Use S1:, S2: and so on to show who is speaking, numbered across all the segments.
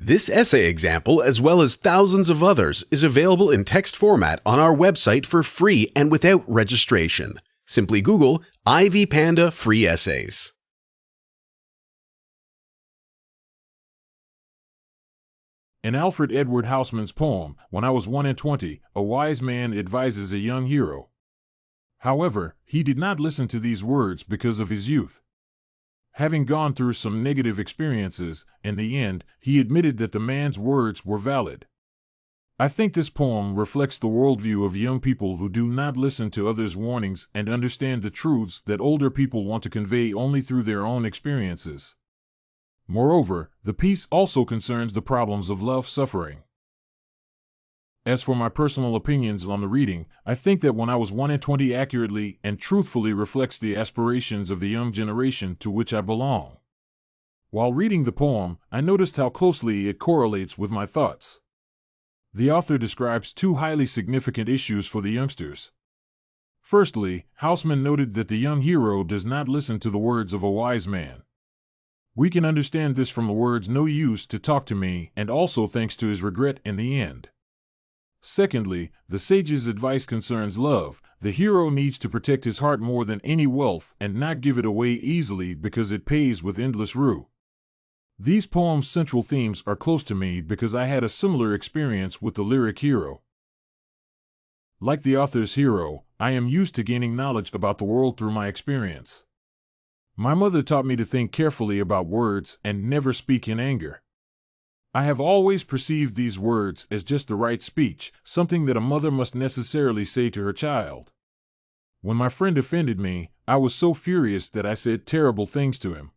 S1: This essay example, as well as thousands of others, is available in text format on our website for free and without registration. Simply Google Ivy Panda Free Essays.
S2: In Alfred Edward Housman's poem, When I Was 1 and 20, a wise man advises a young hero. However, he did not listen to these words because of his youth. Having gone through some negative experiences, in the end, he admitted that the man's words were valid. I think this poem reflects the worldview of young people who do not listen to others' warnings and understand the truths that older people want to convey only through their own experiences. Moreover, the piece also concerns the problems of love suffering. As for my personal opinions on the reading, I think that When I Was 1 and 20 accurately and truthfully reflects the aspirations of the young generation to which I belong. While reading the poem, I noticed how closely it correlates with my thoughts. The author describes two highly significant issues for the youngsters. Firstly, Housman noted that the young hero does not listen to the words of a wise man. We can understand this from the words "no use to talk to me," and also thanks to his regret in the end. Secondly, the sage's advice concerns love. The hero needs to protect his heart more than any wealth and not give it away easily because it pays with endless rue. These poems' central themes are close to me because I had a similar experience with the lyric hero. Like the author's hero, I am used to gaining knowledge about the world through my experience. My mother taught me to think carefully about words and never speak in anger. I have always perceived these words as just the right speech, something that a mother must necessarily say to her child. When my friend offended me, I was so furious that I said terrible things to him.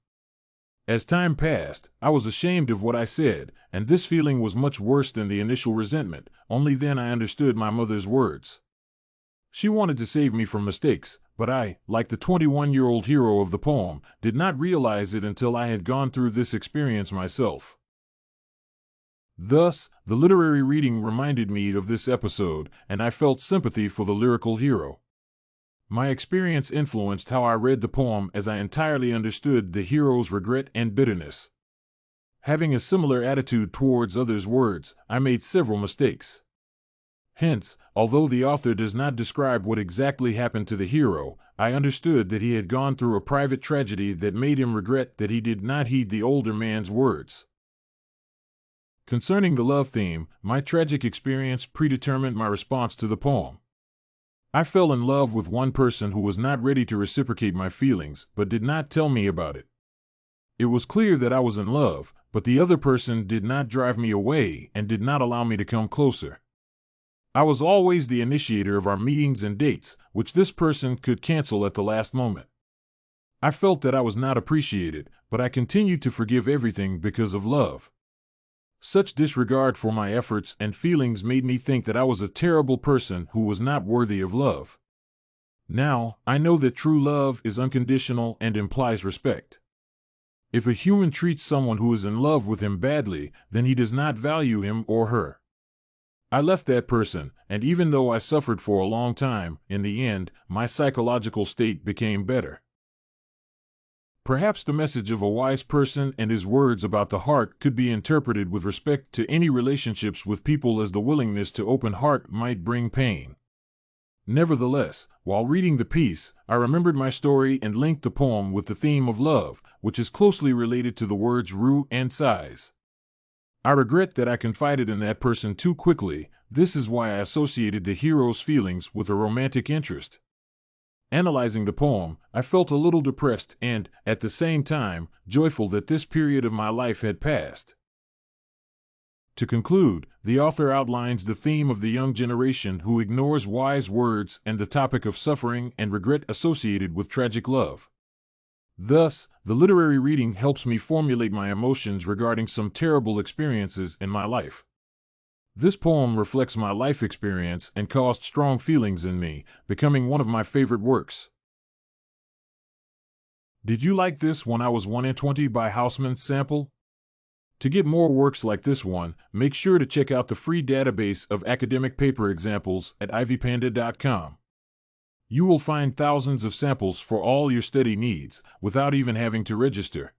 S2: As time passed, I was ashamed of what I said, and this feeling was much worse than the initial resentment. Only then I understood my mother's words. She wanted to save me from mistakes, but I, like the 21-year-old hero of the poem, did not realize it until I had gone through this experience myself. Thus, the literary reading reminded me of this episode, and I felt sympathy for the lyrical hero. My experience influenced how I read the poem as I entirely understood the hero's regret and bitterness. Having a similar attitude towards others' words, I made several mistakes. Hence, although the author does not describe what exactly happened to the hero, I understood that he had gone through a private tragedy that made him regret that he did not heed the older man's words. Concerning the love theme, my tragic experience predetermined my response to the poem. I fell in love with one person who was not ready to reciprocate my feelings, but did not tell me about it. It was clear that I was in love, but the other person did not drive me away and did not allow me to come closer. I was always the initiator of our meetings and dates, which this person could cancel at the last moment. I felt that I was not appreciated, but I continued to forgive everything because of love. Such disregard for my efforts and feelings made me think that I was a terrible person who was not worthy of love. Now, I know that true love is unconditional and implies respect. If a human treats someone who is in love with him badly, then he does not value him or her. I left that person, and even though I suffered for a long time, in the end, my psychological state became better. Perhaps the message of a wise person and his words about the heart could be interpreted with respect to any relationships with people as the willingness to open heart might bring pain. Nevertheless, while reading the piece, I remembered my story and linked the poem with the theme of love, which is closely related to the words rue and sighs. I regret that I confided in that person too quickly. This is why I associated the hero's feelings with a romantic interest. Analyzing the poem, I felt a little depressed and, at the same time, joyful that this period of my life had passed. To conclude, the author outlines the theme of the young generation who ignores wise words and the topic of suffering and regret associated with tragic love. Thus, the literary reading helps me formulate my emotions regarding some terrible experiences in my life. This poem reflects my life experience and caused strong feelings in me, becoming one of my favorite works. Did you like this When I Was 1 and 20 by Housman sample? To get more works like this one, make sure to check out the free database of academic paper examples at ivypanda.com. You will find thousands of samples for all your study needs, without even having to register.